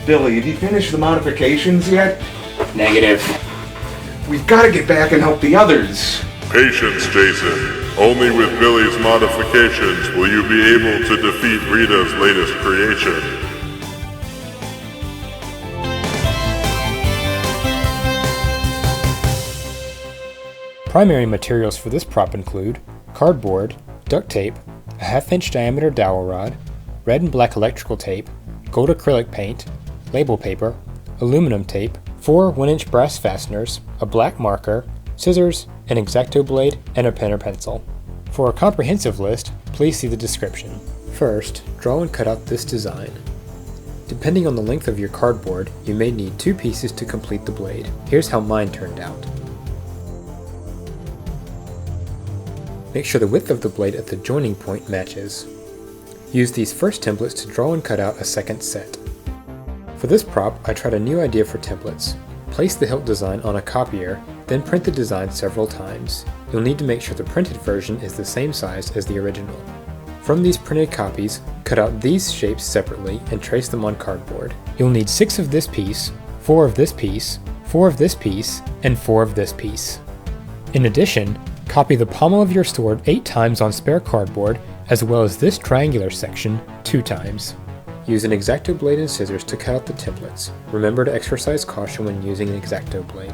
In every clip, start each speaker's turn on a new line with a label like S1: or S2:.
S1: Billy, have you finished the modifications yet?
S2: Negative.
S1: We've got to get back and help the others.
S3: Patience, Jason. Only with Billy's modifications will you be able to defeat Rita's latest creation.
S4: Primary materials for this prop include cardboard, duct tape, a 1/2-inch diameter dowel rod, red and black electrical tape, gold acrylic paint, label paper, aluminum tape, 4 1-inch brass fasteners, a black marker, scissors, an X-Acto blade, and a pen or pencil. For a comprehensive list, please see the description. First, draw and cut out this design. Depending on the length of your cardboard, you may need 2 pieces to complete the blade. Here's how mine turned out. Make sure the width of the blade at the joining point matches. Use these first templates to draw and cut out a second set. For this prop, I tried a new idea for templates. Place the hilt design on a copier, then print the design several times. You'll need to make sure the printed version is the same size as the original. From these printed copies, cut out these shapes separately and trace them on cardboard. You'll need 6 of this piece, 4 of this piece, 4 of this piece, and 4 of this piece. In addition, copy the pommel of your sword 8 times on spare cardboard, as well as this triangular section 2 times. Use an X-Acto blade and scissors to cut out the templates. Remember to exercise caution when using an X-Acto blade.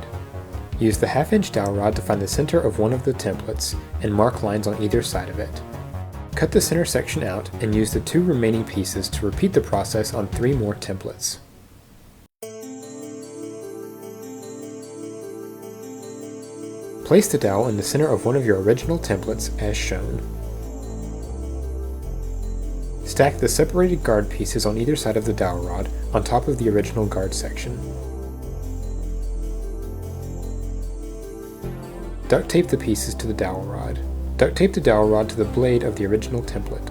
S4: Use the 1/2-inch dowel rod to find the center of one of the templates and mark lines on either side of it. Cut the center section out and use the 2 remaining pieces to repeat the process on 3 more templates. Place the dowel in the center of one of your original templates as shown. Stack the separated guard pieces on either side of the dowel rod on top of the original guard section. Duct tape the pieces to the dowel rod. Duct tape the dowel rod to the blade of the original template.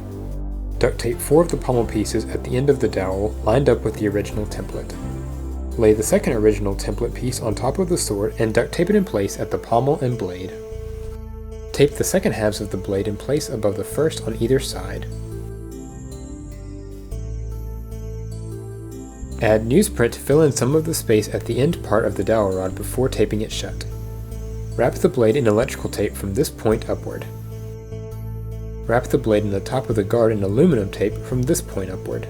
S4: Duct tape 4 of the pommel pieces at the end of the dowel lined up with the original template. Lay the second original template piece on top of the sword and duct tape it in place at the pommel and blade. Tape the second halves of the blade in place above the first on either side. Add newsprint to fill in some of the space at the end part of the dowel rod before taping it shut. Wrap the blade in electrical tape from this point upward. Wrap the blade in the top of the guard in aluminum tape from this point upward.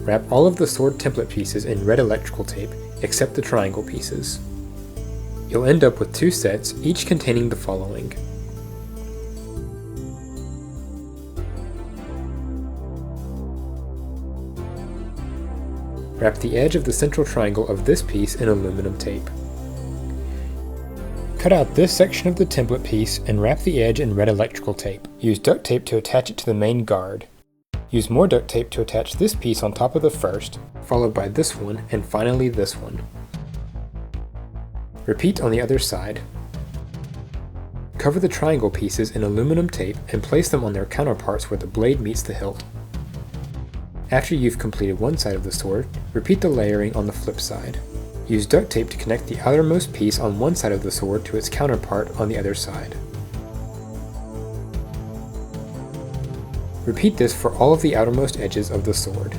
S4: Wrap all of the sword template pieces in red electrical tape, except the triangle pieces. You'll end up with 2 sets, each containing the following. Wrap the edge of the central triangle of this piece in aluminum tape. Cut out this section of the template piece and wrap the edge in red electrical tape. Use duct tape to attach it to the main guard. Use more duct tape to attach this piece on top of the first, followed by this one, and finally this one. Repeat on the other side. Cover the triangle pieces in aluminum tape and place them on their counterparts where the blade meets the hilt. After you've completed one side of the sword, repeat the layering on the flip side. Use duct tape to connect the outermost piece on one side of the sword to its counterpart on the other side. Repeat this for all of the outermost edges of the sword.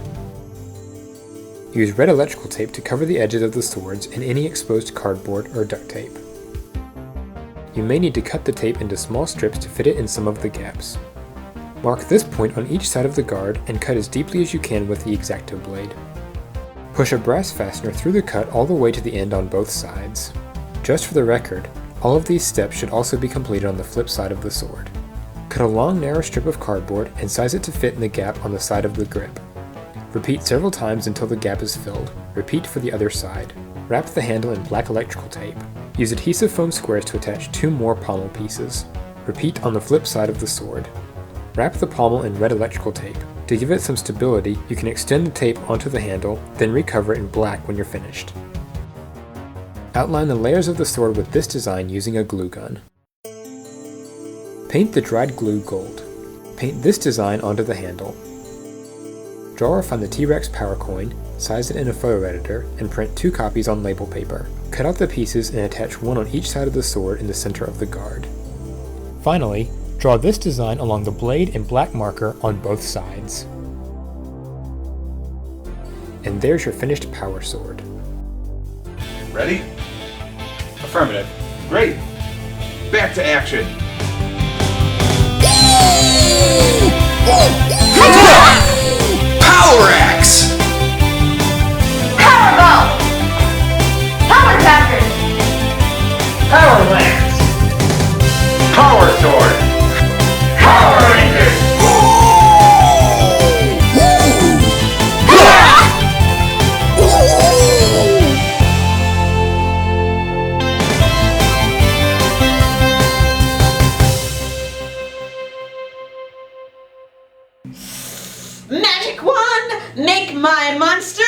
S4: Use red electrical tape to cover the edges of the swords and any exposed cardboard or duct tape. You may need to cut the tape into small strips to fit it in some of the gaps. Mark this point on each side of the guard and cut as deeply as you can with the X-Acto blade. Push a brass fastener through the cut all the way to the end on both sides. Just for the record, all of these steps should also be completed on the flip side of the sword. Cut a long narrow strip of cardboard and size it to fit in the gap on the side of the grip. Repeat several times until the gap is filled. Repeat for the other side. Wrap the handle in black electrical tape. Use adhesive foam squares to attach 2 more pommel pieces. Repeat on the flip side of the sword. Wrap the pommel in red electrical tape. To give it some stability, you can extend the tape onto the handle, then recover it in black when you're finished. Outline the layers of the sword with this design using a glue gun. Paint the dried glue gold. Paint this design onto the handle. Draw or find the T-Rex power coin, size it in a photo editor, and print 2 copies on label paper. Cut out the pieces and attach one on each side of the sword in the center of the guard. Finally, draw this design along the blade in black marker on both sides. And there's your finished power sword.
S1: Ready?
S2: Affirmative.
S1: Great. Back to action. Power Axe!
S5: Power Ball! Power Dagger!
S2: Power Lance!
S1: Power Sword!
S2: Power Ranger!
S5: Magic wand, make my monster